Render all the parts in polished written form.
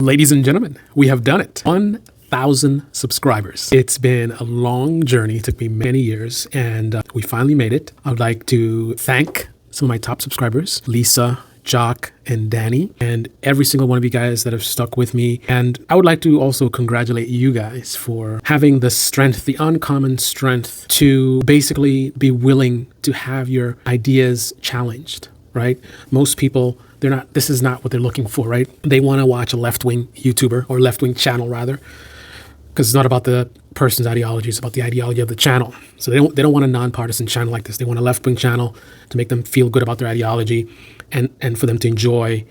Ladies and gentlemen, we have done it. 1,000 subscribers. It's been a long journey. It took me many years, and we finally made it. I would like to thank some of my top subscribers, Lisa, Jock, and Danny, and every single one of you guys that have stuck with me. And I would like to also congratulate you guys for having the strength, the uncommon strength to basically be willing to have your ideas challenged, right? Most people, this is not what they're looking for, right? They want to watch a left-wing YouTuber or left-wing channel rather, because it's not about the person's ideology, it's about the ideology of the channel. So they don't want a nonpartisan channel like this. They want a left-wing channel to make them feel good about their ideology and for them to enjoy,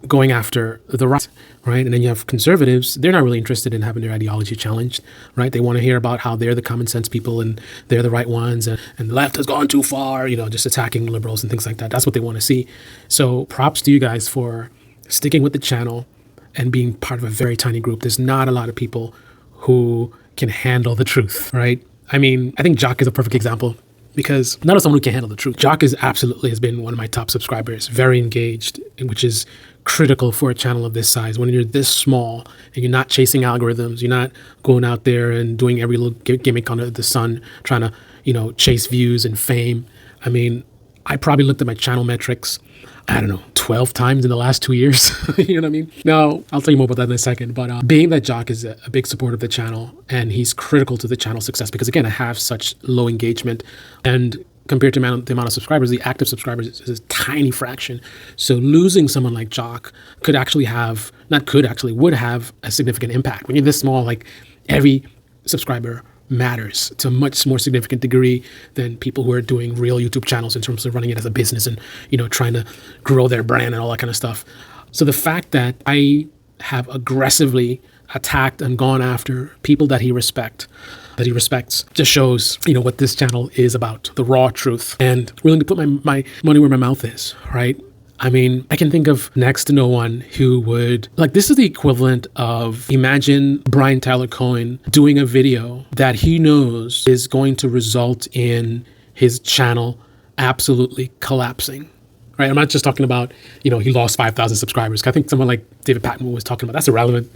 going after the right, right? And then you have conservatives, they're not really interested in having their ideology challenged, right? They want to hear about how they're the common sense people and they're the right ones and the left has gone too far, just attacking liberals and things like that. That's what they want to see. So props to you guys for sticking with the channel and being part of a very tiny group. There's not a lot of people who can handle the truth, right? I mean, I think Jock is a perfect example, because not as someone who can handle the truth. Jock has been one of my top subscribers, very engaged, which is critical for a channel of this size. When you're this small and you're not chasing algorithms, you're not going out there and doing every little gimmick under the sun, trying to, chase views and fame. I mean, I probably looked at my channel metrics, 12 times in the last 2 years. You know what I mean? Now, I'll tell you more about that in a second. But being that Jock is a big supporter of the channel and he's critical to the channel's success, because again, I have such low engagement, and compared to the amount of subscribers, the active subscribers is a tiny fraction. So losing someone like Jock would have a significant impact. When you're this small, like every subscriber matters to a much more significant degree than people who are doing real YouTube channels in terms of running it as a business and, trying to grow their brand and all that kind of stuff. So the fact that I have aggressively attacked and gone after people that he respects, just shows, what this channel is about, the raw truth, and willing to put my money where my mouth is, right? I mean, I can think of next to no one who would, this is the equivalent of, imagine Brian Tyler Cohen doing a video that he knows is going to result in his channel absolutely collapsing, right? I'm not just talking about, he lost 5,000 subscribers. I think someone like David Pakman was talking about, that's irrelevant.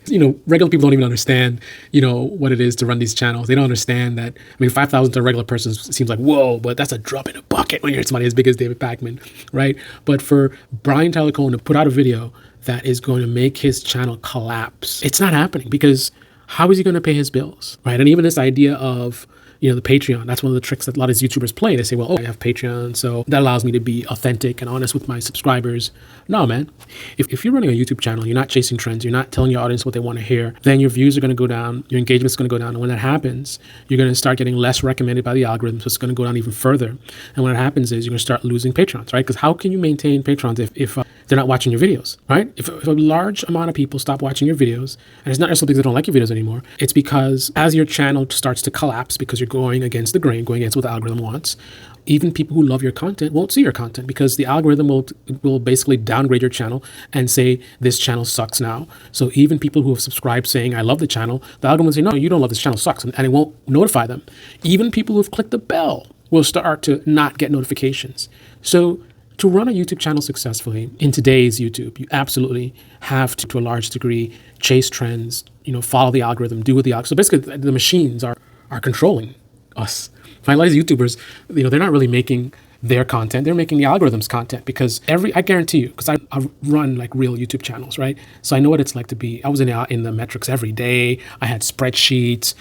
Regular people don't even understand, what it is to run these channels. They don't understand that. 5,000 to a regular person seems like, whoa, but that's a drop in a bucket when you're somebody as big as David Pakman, right? But for Brian Tyler Cohen to put out a video that is going to make his channel collapse, it's not happening, because how is he going to pay his bills, right? And even this idea of, the Patreon, that's one of the tricks that a lot of YouTubers play. They say, well, I have Patreon, so that allows me to be authentic and honest with my subscribers. No, man. If you're running a YouTube channel, you're not chasing trends, you're not telling your audience what they want to hear, then your views are going to go down, your engagement's going to go down. And when that happens, you're going to start getting less recommended by the algorithm, so it's going to go down even further. And when it happens is you're going to start losing patrons, right? Because how can you maintain patrons if they're not watching your videos, right? If a large amount of people stop watching your videos, and it's not necessarily because they don't like your videos anymore, it's because as your channel starts to collapse because you're going against the grain, going against what the algorithm wants, even people who love your content won't see your content, because the algorithm will basically downgrade your channel and say, this channel sucks now. So even people who have subscribed saying, I love the channel, the algorithm will say, no, you don't love this channel, sucks, and it won't notify them. Even people who have clicked the bell will start to not get notifications. So to run a YouTube channel successfully in today's YouTube, you absolutely have to a large degree, chase trends, follow the algorithm, do what the algorithm. So basically the machines are controlling us. A lot of YouTubers, they're not really making their content, they're making the algorithm's content, because I guarantee you, because I run real YouTube channels, right? So I know what it's like to be, I was in the metrics every day. I had spreadsheets,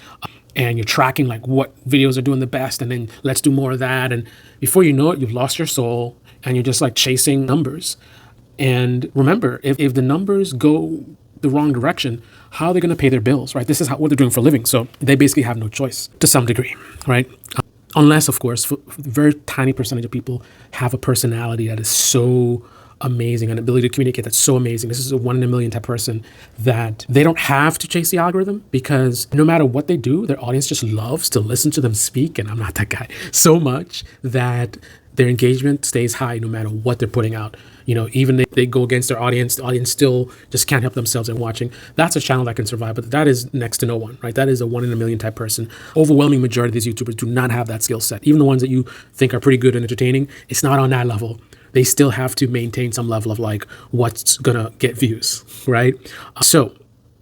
and you're tracking what videos are doing the best, and then let's do more of that. And before you know it, you've lost your soul and you're just chasing numbers. And remember, if the numbers go the wrong direction, how are they going to pay their bills, right? This is what they're doing for a living. So they basically have no choice to some degree, right? Unless, of course, for a very tiny percentage of people have a personality that is so amazing, an ability to communicate that's so amazing. This is a 1 in a million type person that they don't have to chase the algorithm, because no matter what they do, their audience just loves to listen to them speak. And I'm not that guy, so much that their engagement stays high no matter what they're putting out. Even if they go against their audience, the audience still just can't help themselves in watching. That's a channel that can survive, but that is next to no one, right? That is a 1 in a million type person. Overwhelming majority of these YouTubers do not have that skill set. Even the ones that you think are pretty good and entertaining, it's not on that level, they still have to maintain some level of like what's gonna get views, right? So,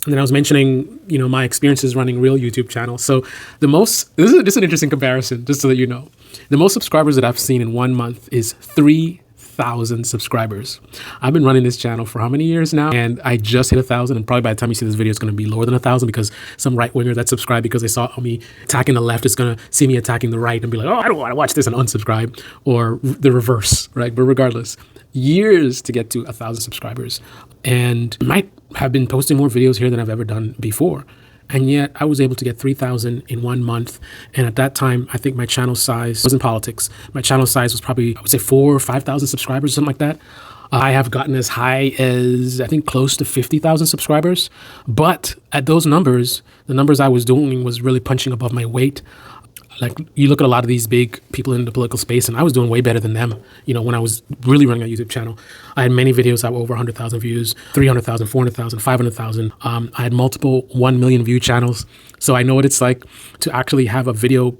and then I was mentioning, my experiences running real YouTube channels. So this is an interesting comparison, just so that you know. The most subscribers that I've seen in 1 month is 3,000 subscribers. I've been running this channel for how many years now? And I just hit 1,000. And probably by the time you see this video, it's going to be lower than 1,000 because some right winger that subscribed because they saw me attacking the left is going to see me attacking the right and be like, oh, I don't want to watch this, and unsubscribe, or the reverse, right? But regardless, years to get to 1,000 subscribers. And might have been posting more videos here than I've ever done before. And yet I was able to get 3,000 in 1 month. And at that time, I think my channel size was in politics. My channel size was probably, I would say 4,000 or 5,000 subscribers, something like that. I have gotten as high as, I think, close to 50,000 subscribers. But at those numbers, the numbers I was doing was really punching above my weight. Like, you look at a lot of these big people in the political space, and I was doing way better than them. When I was really running a YouTube channel, I had many videos that were over 100,000 views, 300,000, 400,000, 500,000. I had multiple 1 million view channels. So I know what it's like to actually have a video,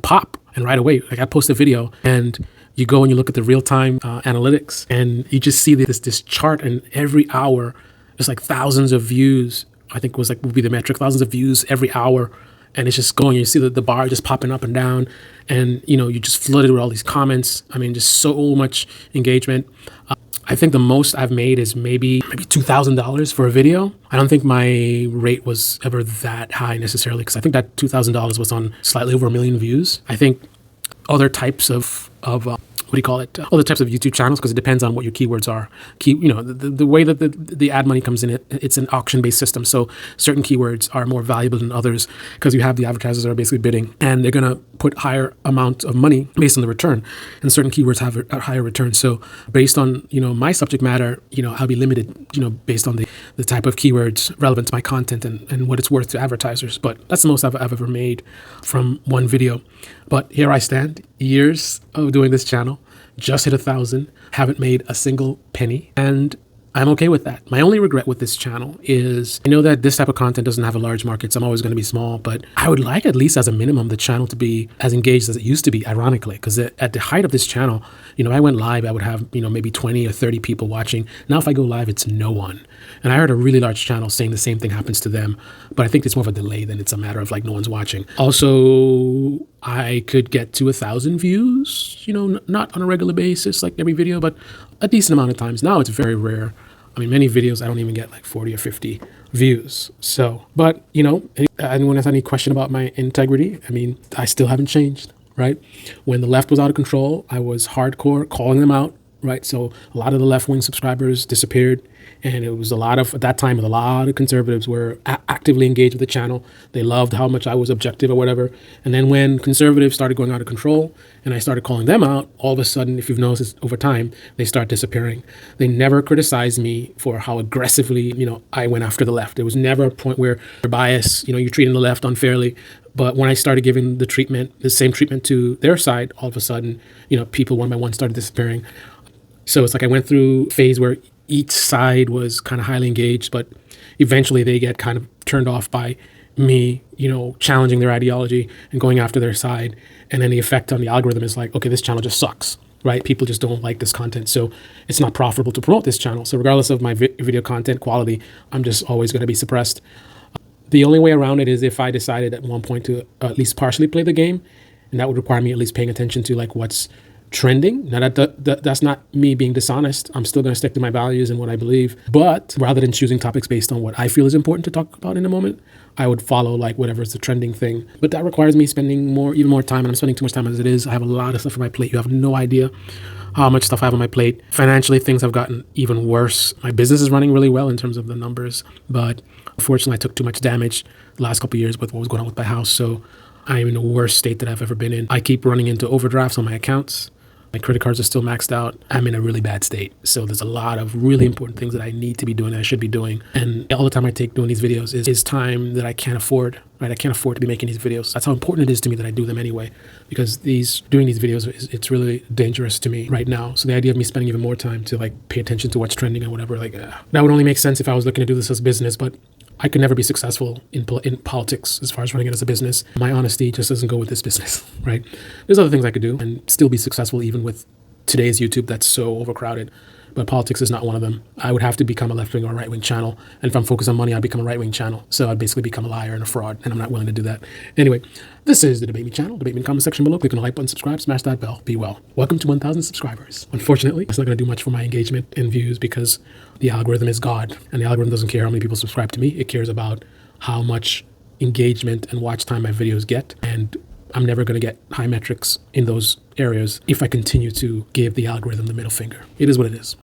pop, and right away, like I post a video and you go and you look at the real-time analytics, and you just see this chart, and every hour there's like thousands of views. I think would be the metric, thousands of views every hour. And it's just going, you see the bar just popping up and down, and you just flooded with all these comments. I mean, just so much engagement. I think the most I've made is maybe $2,000 for a video. I don't think my rate was ever that high necessarily, because I think that $2,000 was on slightly over 1 million views. I think other types of other types of YouTube channels, because it depends on what your keywords are. The way that the ad money comes in, it's an auction-based system. So certain keywords are more valuable than others because you have the advertisers that are basically bidding, and they're going to put higher amount of money based on the return. And certain keywords have a higher return. So based on, my subject matter, I'll be limited, based on the type of keywords relevant to my content and what it's worth to advertisers. But that's the most I've ever made from one video. But here I stand, years of doing this channel, just hit 1,000, haven't made a single penny, and I'm okay with that. My only regret with this channel is I know that this type of content doesn't have a large market, so I'm always going to be small, but I would like, at least as a minimum, the channel to be as engaged as it used to be, ironically, because at the height of this channel, I went live, I would have, maybe 20 or 30 people watching. Now if I go live, it's no one. And I heard a really large channel saying the same thing happens to them, but I think it's more of a delay than it's a matter of like no one's watching. Also, I could get to 1,000 views, not on a regular basis, like every video, but a decent amount of times. Now it's very rare. I mean, many videos I don't even get like 40 or 50 views. So, but anyone has any question about my integrity? I mean, I still haven't changed, right? When the left was out of control, I was hardcore calling them out, right? So a lot of the left-wing subscribers disappeared. And it was at that time, a lot of conservatives were actively engaged with the channel. They loved how much I was objective or whatever. And then when conservatives started going out of control and I started calling them out, all of a sudden, if you've noticed over time, they start disappearing. They never criticized me for how aggressively, I went after the left. There was never a point where you're biased, you're treating the left unfairly. But when I started giving the same treatment to their side, all of a sudden, people one by one started disappearing. So it's like I went through a phase where each side was kind of highly engaged, but eventually they get kind of turned off by me, challenging their ideology and going after their side. And then the effect on the algorithm is like, okay, this channel just sucks, right? People just don't like this content. So it's not profitable to promote this channel. So regardless of my video content quality, I'm just always going to be suppressed. The only way around it is if I decided at one point to at least partially play the game, and that would require me at least paying attention to like what's trending. Now that's not me being dishonest. I'm still going to stick to my values and what I believe. But rather than choosing topics based on what I feel is important to talk about in a moment, I would follow like whatever is the trending thing. But that requires me spending even more time, and I'm spending too much time as it is. I have a lot of stuff on my plate. You have no idea how much stuff I have on my plate. Financially, things have gotten even worse. My business is running really well in terms of the numbers, but unfortunately, I took too much damage the last couple of years with what was going on with my house. So I'm in the worst state that I've ever been in. I keep running into overdrafts on my accounts. My credit cards are still maxed out. I'm in a really bad state. So there's a lot of really important things that I need to be doing, that I should be doing. And all the time I take doing these videos is time that I can't afford, right? I can't afford to be making these videos. That's how important it is to me that I do them anyway, because doing these videos, it's really dangerous to me right now. So the idea of me spending even more time to like pay attention to what's trending and whatever, that would only make sense if I was looking to do this as business, but I could never be successful in politics as far as running it as a business. My honesty just doesn't go with this business, right? There's other things I could do and still be successful even with today's YouTube that's so overcrowded. But politics is not one of them. I would have to become a left-wing or a right-wing channel. And if I'm focused on money, I'd become a right-wing channel. So I'd basically become a liar and a fraud, and I'm not willing to do that. Anyway, this is the Debate Me channel. Debate Me in the comment section below. Click on the like button, subscribe, smash that bell. Be well. Welcome to 1,000 subscribers. Unfortunately, it's not going to do much for my engagement and views because the algorithm is God. And the algorithm doesn't care how many people subscribe to me. It cares about how much engagement and watch time my videos get. And I'm never going to get high metrics in those areas if I continue to give the algorithm the middle finger. It is what it is.